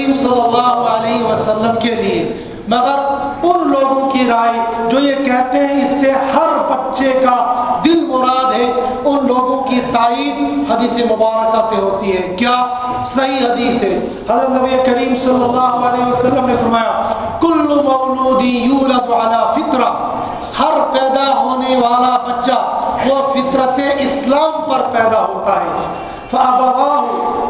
کریم صلی اللہ علیہ وسلم کے لیے، مگر ان لوگوں کی رائے جو یہ کہتے ہیں اس سے ہر بچے کا دل مراد ہے، ان لوگوں کی تائید حدیث مبارکہ سے ہوتی ہے۔ کیا؟ صحیح حدیث ہے، حضرت نبی کریم صلی اللہ علیہ وسلم نے فرمایا کل مولود یولد علی فطرہ، ہر پیدا ہونے والا بچہ وہ فطرت اسلام پر پیدا ہوتا ہے۔ فَأَبَوَاهُ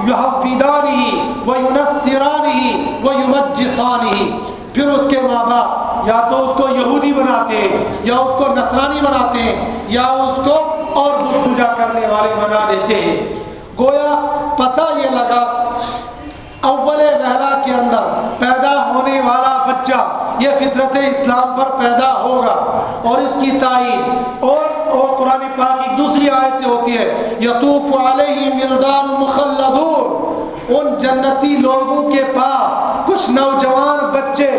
يُحَوِّدَانِهِ وَيُنَصِّرَانِهِ وَيُمَجِّسَانِهِ، پھر اس کے ماں باپ یا تو اس کو یہودی بناتے ہیں یا اس کو نصرانی بناتے ہیں یا اس کو اور بت پوجا کرنے والے بنا دیتے ہیں۔ گویا پتہ یہ لگا اول وہلہ کے اندر پیدا ہونے والا بچہ یہ فطرت اسلام پر پیدا ہوگا، اور اس کی تائید اور قرآن پاک کی دوسری آیت سے ہوتی ہے یطوف علیہم ولدان مخلدون، ان جنتی لوگوں کے پاس کچھ نوجوان بچے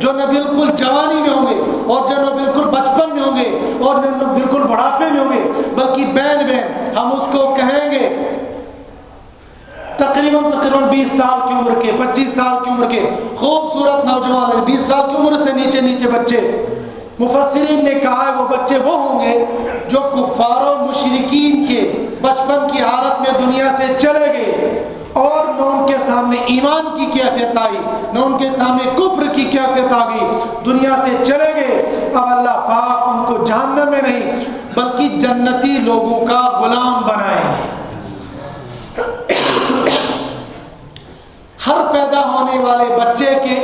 جو نہ بالکل جوانی میں ہوں گے اور جو نہ بالکل بچپن میں ہوں گے اور نہ بالکل بڑھاپے میں ہوں گے، بلکہ بین بین ہم اس کو کہیں گے تقریباً 20 سال کی عمر کے، 25 سال کی عمر کے خوبصورت نوجوان ہیں، 20 سال کی عمر سے نیچے بچے۔ مفسرین نے کہا ہے وہ بچے وہ ہوں گے جو کفار و مشرکین کے بچپن کی حالت میں دنیا سے چلے گئے اور نہ ان کے سامنے ایمان کی کیفیت آئی نہ ان کے سامنے کفر کی کیفیت آ گئی، دنیا سے چلے گئے۔ اب اللہ پاک ان کو جہنم میں نہیں بلکہ جنتی لوگوں کا غلام بنائے۔ ہر پیدا ہونے والے بچے کے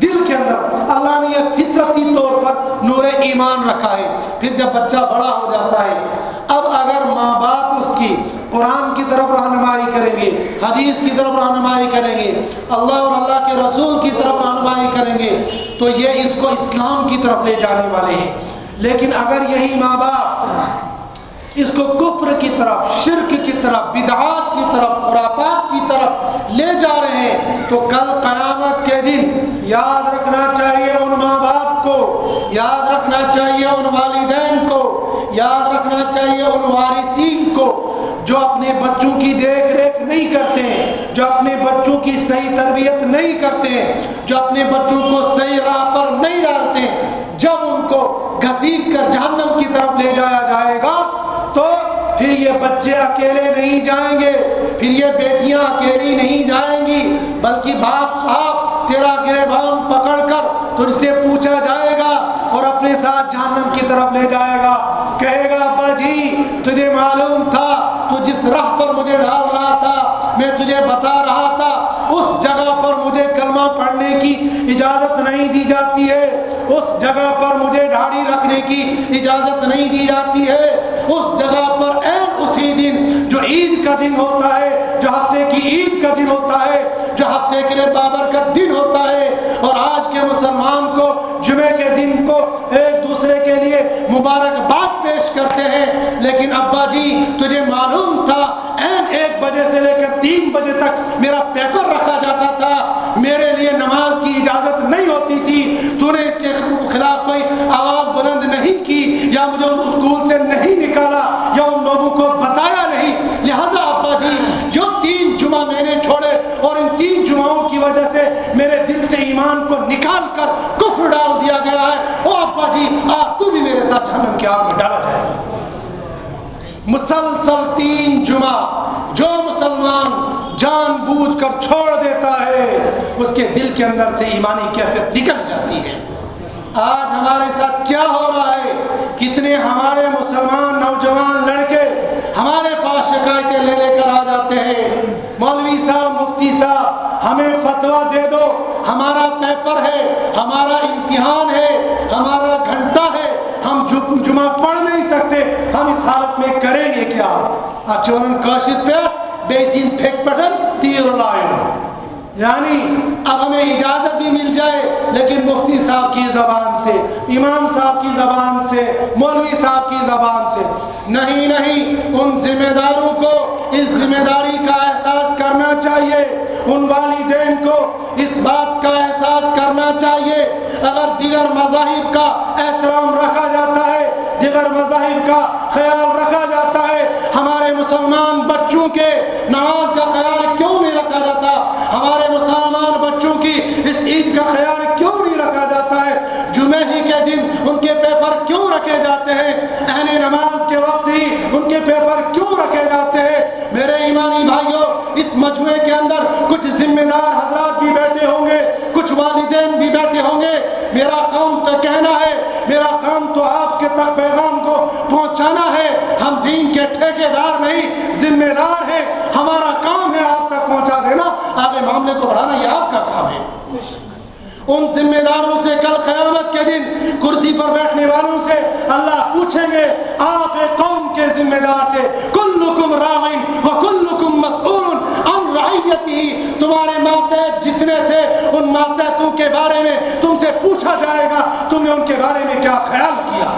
دل کے اندر اللہ نے یہ فطرتی طور پر نور ایمان رکھا ہے۔ پھر جب بچہ بڑا ہو جاتا ہے، اب اگر ماں باپ اس کی قرآن کی طرف رہنمائی کریں گے، حدیث کی طرف رہنمائی کریں گے، اللہ اور اللہ کے رسول کی طرف رہنمائی کریں گے، تو یہ اس کو اسلام کی طرف لے جانے والے ہیں۔ لیکن اگر یہی ماں باپ اس کو کفر کی طرف، شرک کی طرف، بدعات کی طرف، خرافات کی طرف لے جا رہے ہیں، تو کل قیامت کے دن یاد رکھنا چاہیے ان ماں باپ کو، یاد رکھنا چاہیے ان والدین کو، یاد رکھنا چاہیے ان وارثین کو جو اپنے بچوں کی دیکھ ریکھ نہیں کرتے ہیں، جو اپنے بچوں کی صحیح تربیت نہیں کرتے ہیں، جو اپنے بچوں کو صحیح راہ پر نہیں ڈالتے ہیں۔ جب ان کو گھسیٹ کر جہنم کی طرف لے جایا جائے گا تو پھر یہ بچے اکیلے نہیں جائیں گے، پھر یہ بیٹیاں اکیلی نہیں جائیں گی، بلکہ باپ صاحب تیرا گریبان پکڑ کر تجھ سے پوچھا جائے گا اور اپنے ساتھ جہنم کی طرف لے جائے گا، کہے گا ابا جی تجھے معلوم تھا تو جس راہ پر مجھے ڈال رہا تھا، میں تجھے بتا رہا تھا اس جگہ پر مجھے کلمہ پڑھنے کی اجازت نہیں دی جاتی ہے، اس جگہ پر مجھے داڑھی رکھنے کی اجازت نہیں دی جاتی ہے، اس جگہ پر اسی دن جو عید کا دن ہوتا ہے، جو ہفتے کی عید کا دن ہوتا ہے، جو ہفتے کے لیے بابرکت دن ہوتا ہے، اور آج کے مسلمان کو جمعے کے دن کو ایک دوسرے کے لیے مبارکباد پیش کرتے ہیں، لیکن ابا جی تجھے معلوم تھا 1 بجے سے لے کر 3 بجے تک میرا پیپر رکھا جاتا تھا، میرے لیے نماز کی اجازت نہیں ہوتی تھی، تو نے اس کے خلاف کوئی آواز بلند نہیں کی یا مجھے اس اسکول سے نہیں نکالا یا ان لوگوں کو بتایا نہیں، لہذا ابا جی جو 3 جمعہ میں نے چھوڑے اور ان 3 جمعوں کی وجہ سے میرے دل سے ایمان کو نکال کر کفر ڈال دیا گیا ہے، او ابا جی آپ تو بھی میرے ساتھ جہنم کی آگ میں ڈالا جائے گا۔ مسلسل 3 جمعہ جو مسلمان جان بوجھ کر چھوڑ دیتا ہے اس کے دل کے اندر سے ایمانی کیفیت نکل جاتی ہے۔ آج ہمارے ساتھ کیا ہو رہا ہے، کتنے ہمارے مسلمان نوجوان لڑکے ہمارے پاس شکایتیں لے کر آ جاتے ہیں، مولوی صاحب مفتی صاحب ہمیں فتویٰ دے دو، ہمارا پیپر ہے، ہمارا امتحان ہے، ہمارا گھنٹہ ہے، ہم جمعہ پڑھ نہیں سکتے، ہم اس حالت میں کریں گے کیا؟ اچھون کاشت پہ بیسین پھیک پٹن تیر لائن، یعنی اب ہمیں اجازت بھی مل جائے لیکن مفتی صاحب کی زبان سے، امام صاحب کی زبان سے، مولوی صاحب کی زبان سے نہیں، ان ذمہ داروں کو اس ذمہ داری کا احساس کرنا چاہیے، ان والدین کو اس بات کا احساس کرنا چاہیے، اگر دیگر مذاہب کا احترام رکھا جاتا ہے، دیگر مذاہب کا خیال رکھا جاتا ہے، ہمارے مسلمان بچوں کے نماز کا خیال کیوں نہیں رکھا جاتا؟ ہمارے مسلمان بچوں بیٹھے ہوں گے، میرا کام تو کہنا ہے، میرا کام تو آپ کے تک پیغام کو پہنچانا ہے، ہم دین کے ٹھیکیدار نہیں ذمہ دار ہیں، ہمارا کام ہے آپ تک پہنچا دینا، آگے معاملے کو بڑھانا، یہ آپ کا کام ہے۔ ان ذمہ داروں سے کل قیامت کے دن کرسی پر بیٹھنے والوں سے اللہ پوچھیں گے، آپ ایک قوم کے ذمہ دار تھے، کلکم راعٍ وکلکم مسئول عن رعیتہ، تمہارے ماتحت جتنے تھے ان ماتحتوں کے بارے میں تم سے پوچھا جائے گا، تم نے ان کے بارے میں کیا خیال کیا۔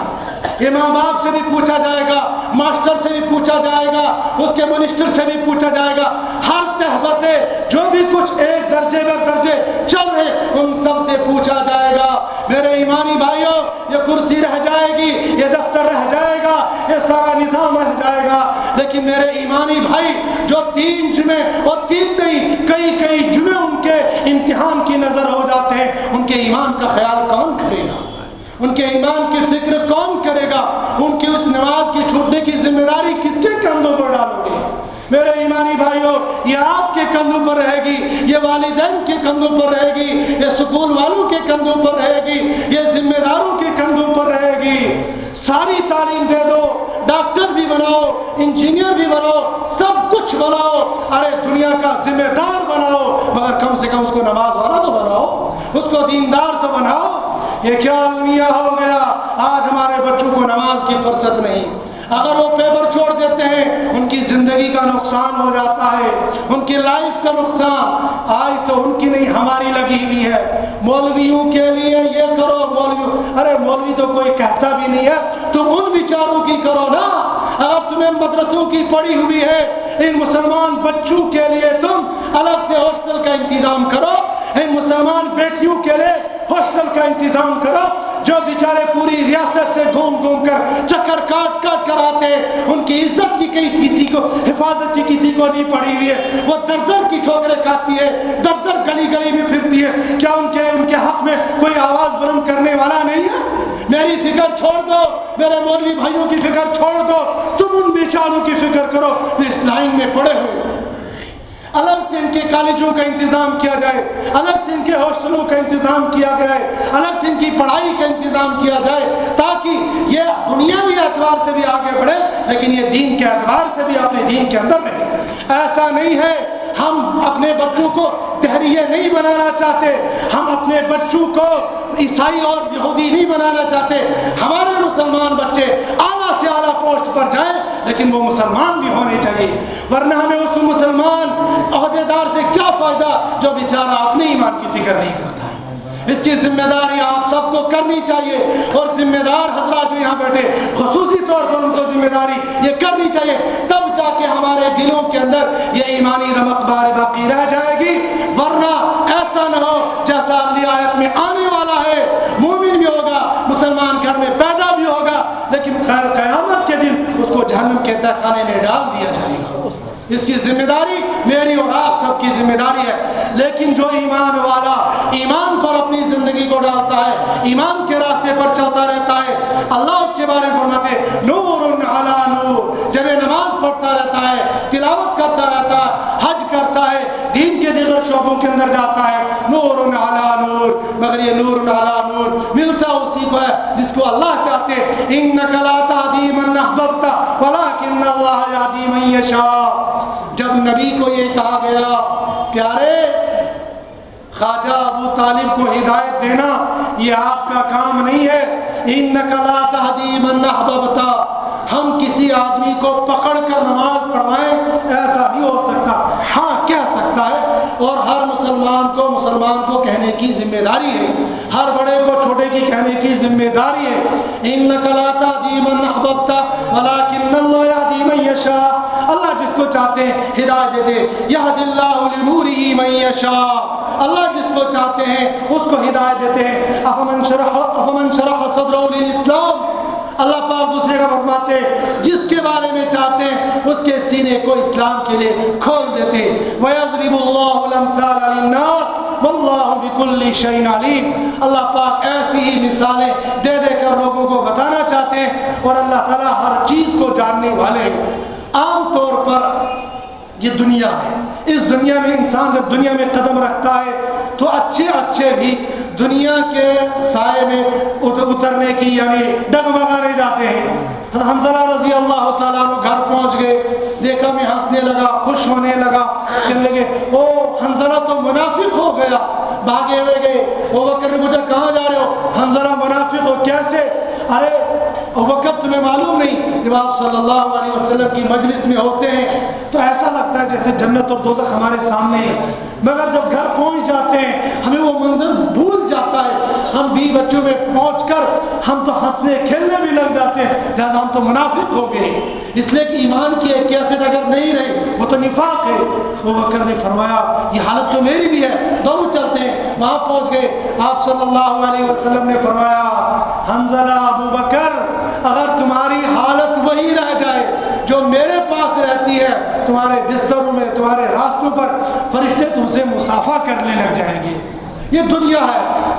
یہ ماں باپ سے بھی پوچھا جائے گا، ماسٹر سے بھی پوچھا جائے گا، اس کے منسٹر سے بھی پوچھا جائے گا، ہر تہبتے جو بھی کچھ ایک درجے بر درجے چل رہے ان سب سے پوچھا جائے گا۔ میرے ایمانی بھائیوں، یہ کرسی رہ جائے گی، یہ دفتر رہ جائے گا، یہ سارا نظام رہ جائے گا، لیکن میرے ایمانی بھائی جو 3 جمعے اور 3 نہیں کئی جمعے ان کے امتحان کی نظر ہو جاتے ہیں، ان کے ایمان کا خیال کون کرے گا؟ ان کے ایمان کی فکر کون کرے گا؟ ان کی اس نماز کی چھوٹنے کی ذمہ داری کس کے کندھوں پر ڈالو گے؟ میرے ایمانی بھائیوں، یہ آپ کے کندھوں پر رہے گی، یہ والدین کے کندھوں پر رہے گی، یہ اسکول والوں کے کندھوں پر رہے گی، یہ ذمہ داروں کے کندھوں پر رہے گی۔ ساری تعلیم دے دو، ڈاکٹر بھی بناؤ، انجینئر بھی بناؤ، سب کچھ بناؤ، ارے دنیا کا ذمہ دار بناؤ، مگر کم سے کم اس کو نماز والا تو بناؤ، اس کو دیندار تو بناؤ۔ یہ کیا المیہ ہو گیا، آج ہمارے بچوں کو نماز کی فرصت نہیں۔ اگر وہ پیپر چھوڑ دیتے ہیں ان کی زندگی کا نقصان ہو جاتا ہے، ان کی لائف کا نقصان۔ آج تو ان کی نہیں ہماری لگی ہوئی ہے، مولویوں کے لیے یہ کرو، ارے مولوی تو کوئی کہتا بھی نہیں ہے، تم ان بیچاروں کی کرو نا۔ اگر تمہیں مدرسوں کی پڑی ہوئی ہے، ان مسلمان بچوں کے لیے تم الگ سے ہاسٹل کا انتظام کرو، ان مسلمان بیٹیوں کے لیے ہاسٹل کا انتظام کرو، جو بیچارے پوری ریاست سے گھوم کر چکر کاٹ کر آتے، ان کی عزت کی کسی کو حفاظت کی کسی کو نہیں پڑی ہوئی ہے، وہ در کی ٹھوکریں کھاتی ہے، در گلی میں پھرتی ہے، کیا ان کے حق میں کوئی آواز بلند کرنے والا نہیں ہے؟ میری فکر چھوڑ دو، میرے مولوی بھائیوں کی فکر چھوڑ دو، تم ان بیچاروں کی فکر کرو جو اس لائن میں پڑے ہوئے۔ الگ سے ان کے کالجوں کا انتظام کیا جائے، الگ سے ان کے ہاسٹلوں کا انتظام کیا جائے، الگ سے ان کی پڑھائی کا انتظام کیا جائے، تاکہ یہ دنیاوی اعتبار سے بھی آگے بڑھے، لیکن یہ دین کے اعتبار سے بھی اپنے دین کے اندر رہے۔ ایسا نہیں ہے، ہم اپنے بچوں کو دہریے نہیں بنانا چاہتے، ہم اپنے بچوں کو عیسائی اور یہودی نہیں بنانا چاہتے، ہمارے مسلمان بچے اعلیٰ سے اعلیٰ پوسٹ پر جائیں، لیکن وہ مسلمان بھی ہونے چاہیے، ورنہ ہمیں اس مسلمان عہدیدار سے کیا فائدہ جو بیچارہ اپنے ایمان کی فکر نہیں کرتا ہے۔ اس کی ذمہ داری آپ سب کو کرنی چاہیے، اور ذمہ دار حضرات جو یہاں بیٹھے خصوصی طور پر ان کو ذمہ داری یہ کرنی چاہیے، تب جا کے ہمارے دلوں کے اندر یہ ایمانی رمق باقی رہ جائے گی، ورنہ ایسا نہ ہو جیسا اگلی آیت میں آنے والا ہے، مومن بھی ہوگا، مسلمان گھر میں پیدا بھی ہوگا، لیکن قیامت کے دن اس کو جہنم کے تہہ خانے میں ڈال دیا جائے گا۔ اس کی ذمہ داری میری اور آپ سب کی ذمہ داری ہے، لیکن جو ایمان والا ایمان پر اپنی زندگی کو ڈالتا ہے، ایمان کے راستے پر چلتا رہتا ہے، اللہ اس کے بارے میں فرماتے ہیں نور علی نور، جب یہ نماز پڑھتا رہتا ہے، تلاوت کرتا رہتا ہے، حج کرتا ہے، دین کے دیگر شعبوں کے اندر جاتا ہے، نور علی نور، مگر یہ نور علی نور ملتا اسی کو ہے جس کو اللہ چاہتے۔ انک لا تہدی من احببت ولکن اللہ یہدی من یشاء۔ جب نبی کو یہ کہا گیا پیارے خواجہ ابو طالب کو ہدایت دینا یہ آپ کا کام نہیں ہے، انک لا تہدی من احببت، ہم کسی آدمی کو پکڑ کر نماز پڑھوائیں ایسا نہیں ہو سکتا، ہاں کہہ سکتا ہے، اور ہر مسلمان کو کہنے کی ذمہ داری ہے، ہر بڑے کو چھوٹے کی کہنے کی ذمہ داری ہے۔ انک لا تہدی من احببت ولکن اللہ یہدی من یشاء، اللہ جس کو چاہتے ہیں ہدایت دیتے، یہدی اللہ لنورہ من یشاء، اللہ جس کو چاہتے ہیں اس کو ہدایت دیتے ہیں۔ افمن شرح صدرہ للاسلام، اللہ پاک دوسرے کا فرماتے ہیں جس کے بارے میں چاہتے ہیں اس کے سینے کو اسلام کے لیے کھول دیتے ہیں۔ وَيَضْرِبُ اللَّهُ الْأَمْثَالَ لِلنَّاسِ وَاللَّهُ بِكُلِّ شَيْءٍ عَلِيمٌ، اللہ پاک ایسی ہی مثالیں دے کر لوگوں کو بتانا چاہتے ہیں، اور اللہ تعالیٰ ہر چیز کو جاننے والے ہیں۔ عام طور پر یہ دنیا ہے، اس دنیا میں انسان جب دنیا میں قدم رکھتا ہے تو اچھے بھی دنیا کے سائے میں اترنے کی یعنی ڈگمگانے جاتے ہیں. حنظلہ رضی اللہ تعالیٰ عنہ گھر پہنچ گئے, دیکھا میں ہنسنے لگا, خوش ہونے لگا, کہنے لگے او حنظلہ تو منافق ہو گیا, بھاگے ہوئے گئے. ابوبکر نے پوچھا کہاں جا رہے ہو؟ حنظلہ منافق ہو کیسے؟ ارے ابوبکر تمہیں معلوم نہیں جب آپ صلی اللہ علیہ وسلم کی مجلس میں ہوتے ہیں تو ایسا لگتا ہے جیسے جنت اور دوزخ ہمارے سامنے ہے, مگر جب گھر پہنچ جاتے ہیں ہمیں وہ منظر بھول جاتا ہے. ہم بھی بچوں میں پہنچ کر ہم تو ہنسنے کھیلنے بھی لگ جاتے ہیں, لہذا ہم تو منافق ہو گئے. اس لیے کہ ایمان کی ایک کیفیت اگر نہیں رہی وہ تو نفاق ہے. ابوبکر نے فرمایا یہ حالت تو میری بھی ہے, دونوں چلتے ہیں. وہاں پہنچ گئے, آپ صلی اللہ علیہ وسلم نے فرمایا حنظلہ ابوبکر اگر تمہاری حالت وہی رہ جائے جو میرے پاس رہتی ہے, تمہارے بستروں میں تمہارے راستوں پر فرشتے تم سے مصافحہ کرنے لگ جائیں گے. یہ دنیا ہے.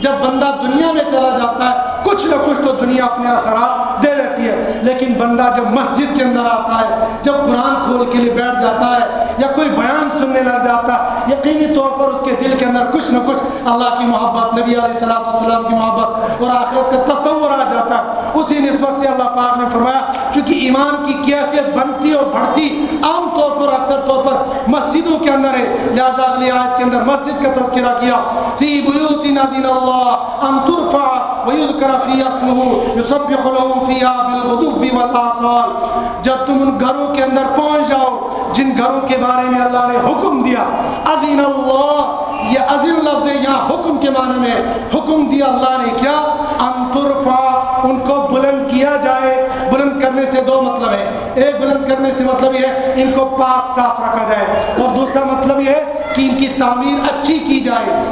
جب بندہ دنیا میں چلا جاتا ہے کچھ نہ کچھ تو دنیا اپنے اثرات دے دیتی ہے, لیکن بندہ جب مسجد کے اندر آتا ہے, جب قرآن کھول کے لیے بیٹھ جاتا ہے یا کوئی بیان سننے لگ جاتا ہے, یقینی طور پر اس کے دل کے اندر کچھ نہ کچھ اللہ کی محبت, نبی علیہ الصلوۃ والسلام کی محبت اور آخرت کا تصور آ جاتا ہے. اسی نسبت سے اللہ پاک نے فرمایا کیونکہ ایمان کی کیفیت بنتی اور بڑھتی عام طور پر اکثر طور پر مسجدوں کے اندر ہے, لہٰذا اگلی آیت کے اندر مسجد کا تذکرہ کیا. فی بیوت اذن اللہ ان ترفع ویذکر فی اسمہ یسبح له فیہا بالغدو والآصال. جب تم ان گھروں کے اندر پہنچ جاؤ جن گھروں کے بارے میں اللہ نے حکم دیا, اذن اللہ, یہ اذن لفظ یہاں حکم کے معنی میں حکم دیا اللہ نے کیا, ان ترفع, ان کو بلند کیا جائے. بلند کرنے سے دو مطلب ہے, ایک بلند کرنے سے مطلب یہ ہے ان کو پاک صاف رکھا جائے, اور دوسرا مطلب یہ ہے کہ ان کی تعمیر اچھی کی جائے.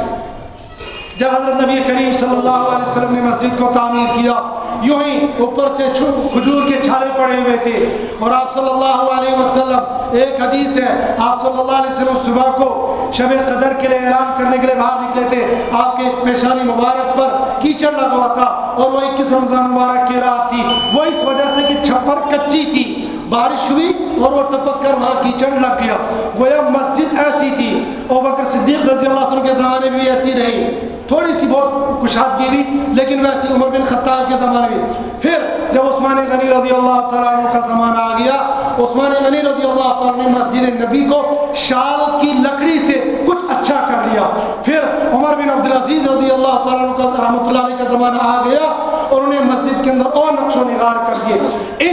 جب حضرت نبی کریم صلی اللہ علیہ وسلم نے مسجد کو تعمیر کیا, یوں ہی اوپر سے کھجور کے چھالے پڑے ہوئے تھے, اور آپ صلی اللہ علیہ وسلم, ایک حدیث ہے, آپ صلی اللہ علیہ وسلم صبح کو شب قدر کے لیے اعلان کرنے کے لیے باہر نکلے تھے. آپ کے پیشانی مبارک پر کیچڑ لگا ہوا تھا, اور وہ 21 رمضان مبارک کی رات تھی. وہ اس وجہ سے کہ چھپر کچی تھی, بارش ہوئی اور وہ ٹپک کر وہاں کیچڑ لگ گیا. گویا مسجد ایسی تھی. ابوبکر صدیق رضی اللہ عنہ کے زمانے میں بھی ایسی رہی, تھوڑی سی بہت کشادگی ہوئی, لیکن ویسی عمر بن خطاب کے زمانے میں. پھر جب عثمان غنی رضی اللہ تعالیٰ عنہ کا زمانہ آ گیا, عثمان غنی رضی اللہ تعالیٰ عنہ نے مسجد نبی کو شال کی لکڑی سے کچھ اچھا کر لیا. پھر عمر بن عبدالعزیز رضی اللہ تعالیٰ عنہ کا رحمۃ اللہ علیہ کا زمانہ آ گیا, اور انہیں مسجد کے اندر اور نقش و نگار کر دیے.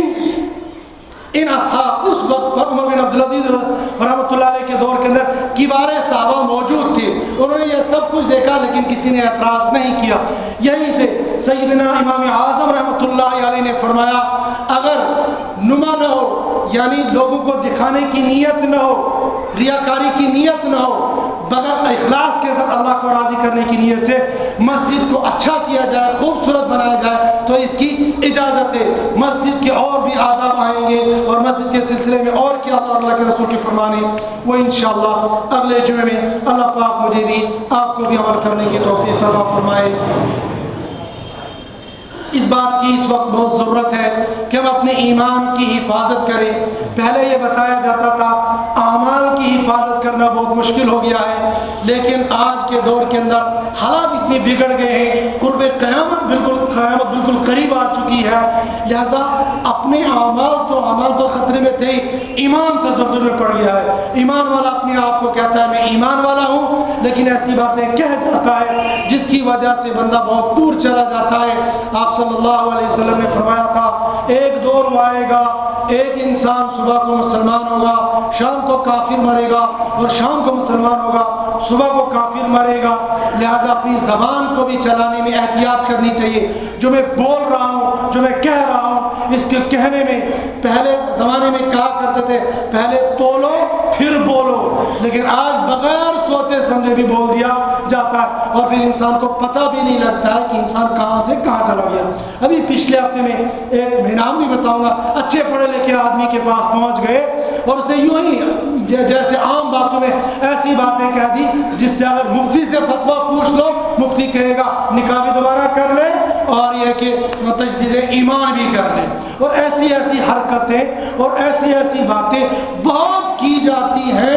ان اصحاب اس وقت پر عمر بن عبدالعزیز رحمۃ اللہ علیہ کے دور کے اندر کبار صحابہ موجود تھے, انہوں نے یہ سب کچھ دیکھا لیکن کسی نے اعتراض نہیں کیا. یہیں سے سیدنا امام اعظم رحمۃ اللہ علیہ نے فرمایا اگر نما نہ ہو, یعنی لوگوں کو دکھانے کی نیت نہ ہو, ریاکاری کی نیت نہ ہو, بغیر اخلاص کے ساتھ اللہ کو راضی کرنے کی نیت سے مسجد کو اچھا کیا جائے, خوبصورت بنایا جائے, تو اس کی اجازت ہے. مسجد کے اور بھی آداب آئیں گے, اور مسجد کے سلسلے میں اور کیا اللہ کے رسول کی فرمانی وہ انشاءاللہ اگلے جمعے میں اللہ پاک مجھے بھی آپ کو بھی عمل کرنے کی توفیق عطا فرمائے. اس بات کی اس وقت بہت ضرورت ہے کہ ہم اپنے ایمان کی حفاظت کریں. پہلے یہ بتایا جاتا تھا اعمال کی حفاظت کرنا بہت مشکل ہو گیا ہے, لیکن آج کے دور کے اندر حالات اتنے بگڑ گئے ہیں, قرب قیامت بالکل قریب آ چکی ہے, لہذا اپنے اعمال تو خطرے میں تھے, ایمان تزلزل میں پڑ گیا ہے. ایمان والا اپنے آپ کو کہتا ہے میں ایمان والا ہوں, لیکن ایسی باتیں کہہ جاتا ہے جس کی وجہ سے بندہ بہت دور چلا جاتا ہے. آپ صلی اللہ علیہ وسلم نے فرمایا تھا ایک دور آئے گا, ایک انسان صبح کو مسلمان ہوگا, شام کو کافر مرے گا, اور شام کو مسلمان ہوگا, صبح کو کافر مرے گا. لہذا اپنی زبان کو بھی چلانے میں احتیاط کرنی چاہیے. جو میں بول رہا ہوں, جو میں کہہ رہا ہوں, اس کے کہنے میں پہلے زمانے میں کہا کرتے تھے پہلے تولو پھر بولو, لیکن آج بغیر سوچے سمجھے بھی بول دیا جاتا ہے, اور پھر انسان کو پتہ بھی نہیں لگتا ہے کہ انسان کہاں سے کہاں چلا گیا. ابھی پچھلے ہفتے میں ایک نام بھی بتاؤں گا, اچھے پڑھے لکھے آدمی کے پاس پہنچ گئے, اور اس نے یوں ہی جیسے عام باتوں میں ایسی باتیں کہہ دی جس سے اگر مفتی سے فتویٰ پوچھ لو, مفتی کہے گا نکاح بھی دوبارہ کر لیں, اور یہ کہ تجدید ایمان بھی کر لیں. اور ایسی حرکتیں اور ایسی باتیں بہت کی جاتی ہیں,